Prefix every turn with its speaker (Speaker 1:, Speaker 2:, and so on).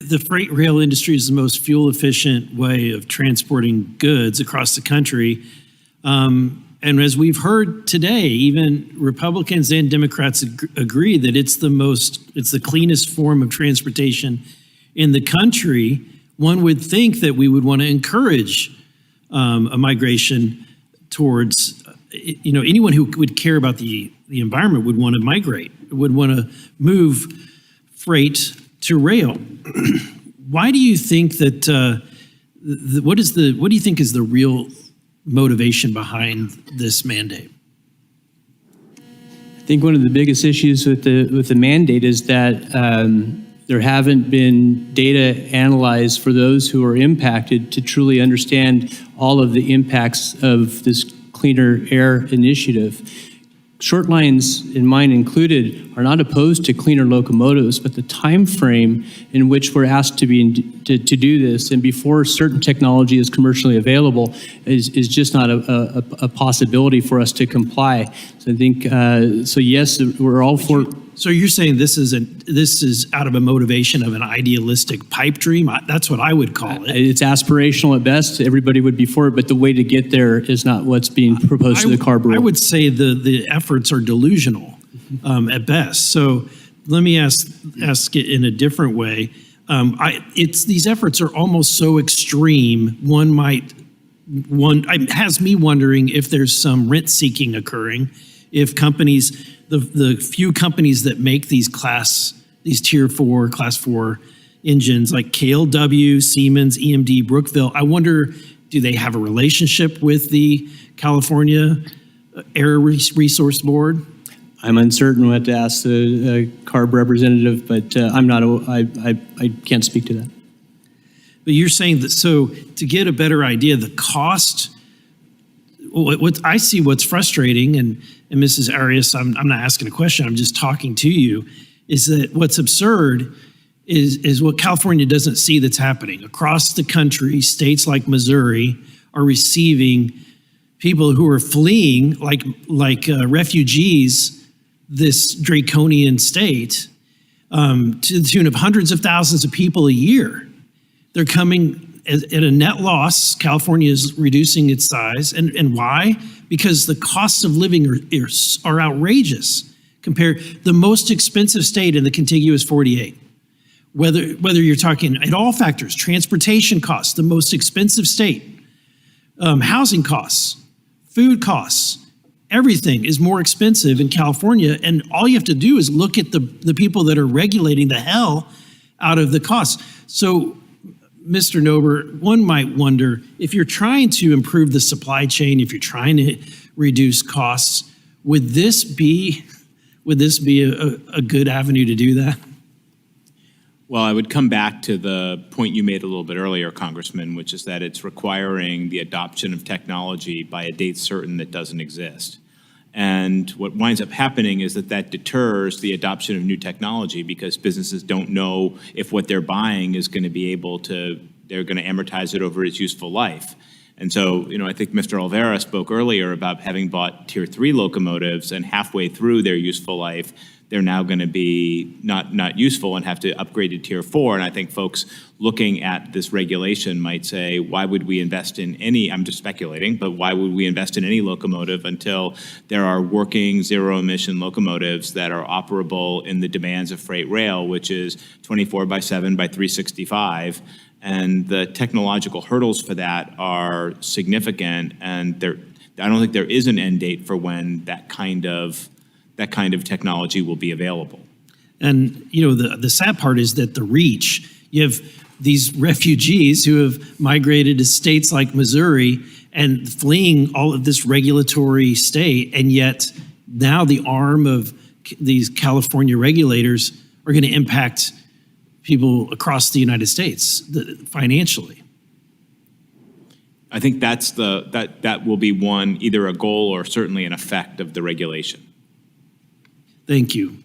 Speaker 1: the freight rail industry is the most fuel efficient way of transporting goods across the country. And as we've heard today, even Republicans and Democrats agree that it's the cleanest form of transportation in the country. One would think that we would want to encourage a migration towards, anyone who would care about the environment would want to migrate, would want to move freight to rail. Why do you think that? What do you think is the real motivation behind this mandate?
Speaker 2: I think one of the biggest issues with the mandate is that there haven't been data analyzed for those who are impacted to truly understand all of the impacts of this cleaner air initiative. Short lines, in mine included, are not opposed to cleaner locomotives, but the time frame in which we're asked to do this, and before certain technology is commercially available, is just not a possibility for us to comply. So I think so. Yes, we're all for.
Speaker 1: So you're saying this is out of a motivation of an idealistic pipe dream? That's what I would call it.
Speaker 2: It's aspirational at best. Everybody would be for it, but the way to get there is not what's being proposed to the CARB rule.
Speaker 1: I would say the efforts are delusional at best. So let me ask it in a different way. These efforts are almost so extreme. It has me wondering if there's some rent seeking occurring, if companies. The few companies that make these tier 4, class 4 engines like KLW, Siemens, EMD, Brookville, I wonder, do they have a relationship with the California Air Resource Board?
Speaker 2: I'm uncertain. We'll have to ask the CARB representative, but I can't speak to that.
Speaker 1: But you're saying that, so to get a better idea, the cost, what's frustrating, and Mrs. Arias, I'm not asking a question, I'm just talking to you, is that what's absurd is what California doesn't see that's happening. Across the country, states like Missouri are receiving people who are fleeing like refugees, this draconian state, to the tune of hundreds of thousands of people a year. They're coming at a net loss. California is reducing its size. And why? Because the costs of living are outrageous compared to the most expensive state in the contiguous 48. Whether you're talking at all factors, transportation costs, the most expensive state, housing costs, food costs, everything is more expensive in California. And all you have to do is look at the people that are regulating the hell out of the costs. So, Mr. Nober, one might wonder, if you're trying to improve the supply chain, if you're trying to reduce costs, would this be a good avenue to do that?
Speaker 3: Well, I would come back to the point you made a little bit earlier, Congressman, which is that it's requiring the adoption of technology by a date certain that doesn't exist. And what winds up happening is that deters the adoption of new technology because businesses don't know if what they're buying is going to be they're going to amortize it over its useful life. And so, I think Mr. Olvera spoke earlier about having bought Tier 3 locomotives, and halfway through their useful life, they're now going to be not useful and have to upgrade to Tier 4. And I think folks looking at this regulation might say, why would we invest in any, I'm just speculating, but why would we invest in any locomotive until there are working zero-emission locomotives that are operable in the demands of freight rail, which is 24/7 by 365. And the technological hurdles for that are significant, and I don't think there is an end date for when that kind of technology will be available.
Speaker 1: And the sad part is that the reach, you have these refugees who have migrated to states like Missouri and fleeing all of this regulatory state, and yet now the arm of these California regulators are going to impact people across the United States financially.
Speaker 3: I think that will be either a goal or certainly an effect of the regulation.
Speaker 1: Thank you.